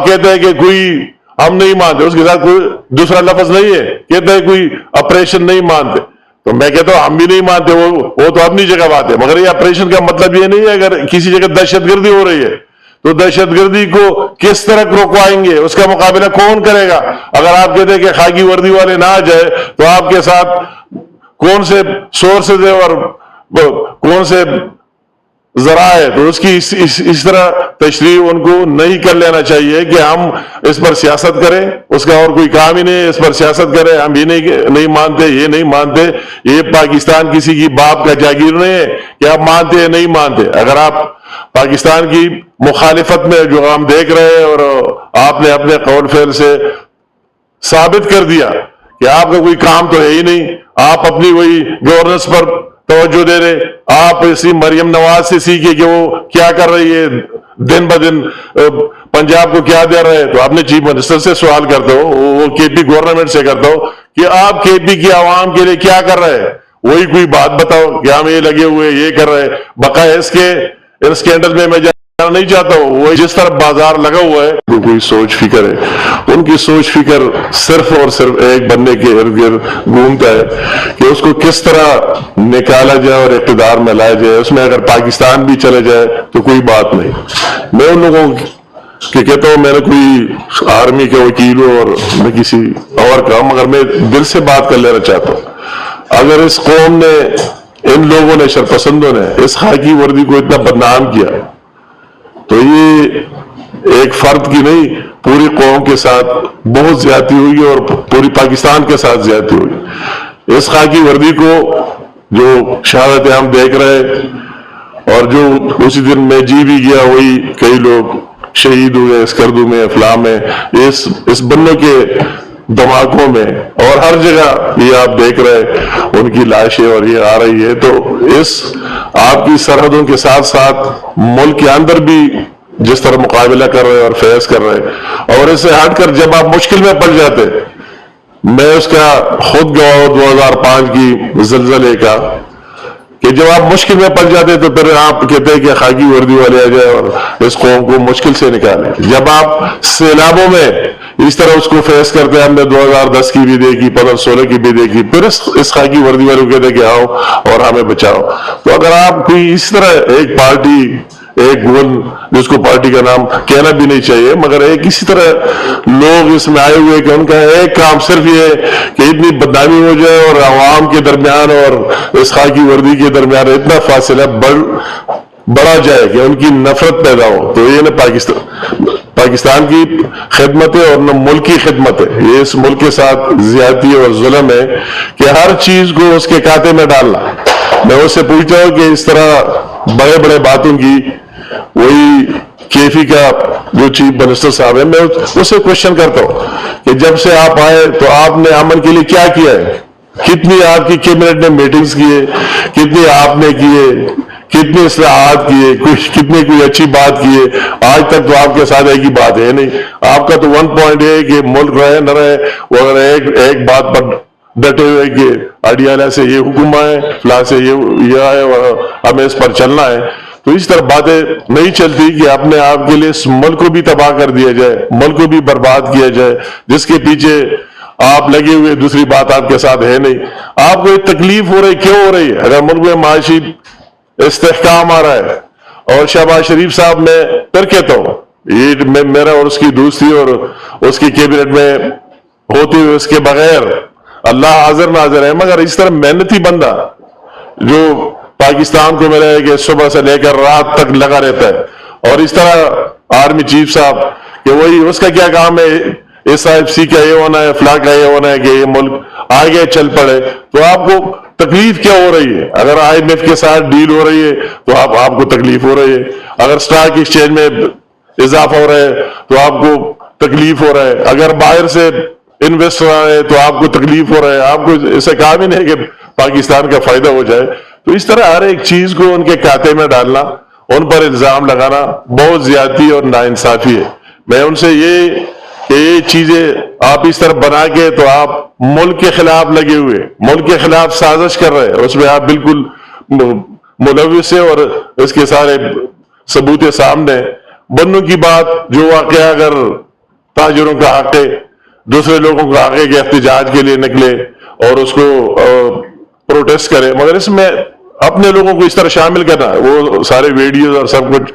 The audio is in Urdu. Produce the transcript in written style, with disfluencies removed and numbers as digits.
کہتے ہیں کہ کوئی ہم نہیں مانتے، اس کے ساتھ کوئی دوسرا لفظ نہیں ہے، کہتے ہیں کوئی آپریشن نہیں مانتے، تو میں کہتا ہوں ہم بھی نہیں مانتے، وہ تو اپنی جگہ بات ہے، مگر یہ آپریشن کا مطلب یہ نہیں ہے اگر کسی جگہ دہشت گردی ہو رہی ہے تو دہشت گردی کو کس طرح روکوائیں گے، اس کا مقابلہ کون کرے گا؟ اگر آپ کہتے ہیں کہ خاکی وردی والے نہ آ جائے تو آپ کے ساتھ کون سے سورسز ہے اور کون سے ذرائع، تو اس کی اس طرح تشریح ان کو نہیں کر لینا چاہیے کہ ہم اس پر سیاست کریں، اس کا اور کوئی کام ہی نہیں ہے اس پر سیاست کریں، ہم یہ نہیں مانتے، یہ نہیں مانتے۔ یہ پاکستان کسی کی باپ کا جاگیر نہیں ہے کہ آپ مانتے ہیں نہیں مانتے۔ اگر آپ پاکستان کی مخالفت میں جو ہم دیکھ رہے ہیں اور آپ نے اپنے قول فعل سے ثابت کر دیا کہ آپ کا کوئی کام تو ہے ہی نہیں، آپ اپنی وہی گورننس پر توجہ دے رہے، آپ اسی مریم نواز سے سیکھے کہ وہ کیا کر رہی ہے، دن بدن پنجاب کو کیا دے رہے ہیں، تو آپ نے چیف منسٹر سے سوال کرتے ہو، وہ کے پی گورنمنٹ سے کرتا ہو کہ آپ کے پی کی عوام کے لیے کیا کر رہے ہیں، وہی کوئی بات بتاؤ کہ ہم یہ لگے ہوئے یہ کر رہے ہیں۔ بقایا اس کے اسکینڈل میں جانا نہیں چاہتا ہوں، وہ جس طرح بازار لگا ہوا ہے کوئی سوچ فکر ہے، ان کی سوچ فکر صرف اور صرف ایک بندے کے ارد گرد گھومتا ہے کہ اس کو کس طرح نکالا جائے اور اقتدار میں لایا جائے۔ اس میں اگر پاکستان بھی چلے جائے تو کوئی بات نہیں۔ میں ان لوگوں کہ کہتا ہوں میں نے کوئی آرمی کے وکیل ہوں اور میں کسی اور کا، مگر میں دل سے بات کر لینا چاہتا ہوں، اگر اس قوم نے، ان لوگوں نے، شرپسندوں نے اس خاکی وردی کو اتنا بدنام کیا تو یہ ایک فرد کی نہیں پوری قوم کے ساتھ بہت زیادتی ہوئی اور پوری پاکستان کے ساتھ زیادتی ہوئی۔ اس خاکی وردی کو جو شہادتیں ہم دیکھ رہے اور جو اسی دن میں جی بھی گیا، وہی کئی لوگ شہید ہوئے اسکردو میں، افلا میں، اس بنوں کے دھماکوں میں، اور ہر جگہ یہ آپ دیکھ رہے ان کی لاشیں اور یہ آ رہی ہے، تو اس آپ کی سرحدوں کے ساتھ ساتھ ملک کے اندر بھی جس طرح مقابلہ کر رہے اور فیس کر رہے، اور اس سے ہٹ کر جب آپ مشکل میں پڑ جاتے، میں اس کا خود گواہ 2005 کی زلزلے کا، کہ جب آپ مشکل میں پڑ جاتے تو پھر آپ کہتے ہیں کہ خاکی وردی والے آ جائے اور اس قوم کو مشکل سے نکالیں۔ جب آپ سیلابوں میں اس طرح اس کو فیس کرتے ہیں، ہم نے 2010 کی بھی دیکھی، 2016 کی بھی دیکھی، پھر اس خاکی وردی والے کو کہتے ہیں کہ آؤ اور ہمیں بچاؤ۔ تو اگر آپ کوئی اس طرح ایک پارٹی، ایک گن جس کو پارٹی کا نام کہنا بھی نہیں چاہیے، مگر ایک اسی طرح لوگ اس میں آئے ہوئے کہ ان کا ایک کام صرف یہ ہے کہ اتنی بدنامی ہو جائے اور عوام کے درمیان اور اس خاکی وردی کے درمیان اتنا فاصلہ بڑھا جائے کہ ان کی نفرت پیدا ہو، تو یہ نہ پاکستان کی خدمت ہے اور نہ ملک کی خدمت ہے۔ یہ اس ملک کے ساتھ زیادتی اور ظلم ہے کہ ہر چیز کو اس کے کھاتے میں ڈالنا۔ میں اس سے پوچھتا ہوں کہ اس طرح بڑے بڑے باتوں کی، وہی کیفی کا جو چیف منسٹر صاحب ہے، میں اس سے کوشچن کرتا ہوں کہ جب سے آپ آئے تو آپ نے امن کے لیے کیا کیا ہے؟ کتنی آپ کی کیبنٹ نے میٹنگز کیے، کتنی آپ نے کیے، کتنے اصلاحات کیے، کتنے کوئی اچھی بات کیے؟ آج تک تو آپ کے ساتھ ایک ہی بات ہے نہیں۔ آپ کا تو 1 پوائنٹ ہے کہ ملک رہے نہ رہے، وہ اگر ایک بات پر ڈٹے ہوئے کہ اڈیالہ سے یہ حکم آئے، فلاں سے یہ آئے اور ہمیں اس پر چلنا ہے، تو اس طرح باتیں نہیں چلتی کہ اپنے آپ کے لیے اس ملک کو بھی تباہ کر دیا جائے، ملک کو بھی برباد کیا جائے، جس کے پیچھے آپ لگے ہوئے دوسری بات آپ کے ساتھ ہے نہیں۔ آپ کو تکلیف ہو رہی، کیوں ہو رہی ہے؟ اگر ملک میں معاشی استحکام آ رہا ہے، اور شہباز شریف صاحب میں پھر کہتا ہوں یہ میرا اور اس کی دوستی اور اس کی کیبنٹ میں ہوتے ہوئے اس کے بغیر اللہ حاضر ناظر ہے، مگر اس طرح محنتی بندہ جو پاکستان کو ملا ہے کہ صبح سے لے کر رات تک لگا رہتا ہے، اور اس طرح آرمی چیف صاحب کہ وہی اس کا کیا کام ہے، اس صاحب سی کا یہ ہونا ہے، فلاں کا یہ ہونا ہے کہ یہ ملک آگے چل پڑے، تو آپ کو تکلیف کیا ہو رہی ہے؟ اگر IMF کے ساتھ ڈیل ہو رہی ہے تو آپ کو تکلیف ہو رہی ہے، اگر سٹاک ایکسچینج میں اضافہ ہو رہا ہے تو آپ کو تکلیف ہو رہا ہے، اگر باہر سے انویسٹر آ رہے ہیں تو آپ کو تکلیف ہو رہا ہے، آپ کو اسے کام ہی نہیں کہ پاکستان کا فائدہ ہو جائے۔ تو اس طرح ہر ایک چیز کو ان کے کھاتے میں ڈالنا، ان پر الزام لگانا بہت زیادتی اور ناانصافی ہے۔ میں ان سے یہ چیزیں آپ اس طرح بنا کے تو آپ ملک کے خلاف لگے ہوئے، ملک کے خلاف سازش کر رہے ہیں، اس میں آپ بالکل ملوث ہیں اور اس کے سارے ثبوت سامنے۔ بنوں کی بات جو واقعہ اگر تاجروں کا حق ہے، دوسرے لوگوں کا حق ہے کہ احتجاج کے لیے نکلے اور اس کو پروٹیسٹ کرے، مگر اس میں اپنے لوگوں کو اس طرح شامل کرنا، وہ سارے ویڈیوز اور سب کچھ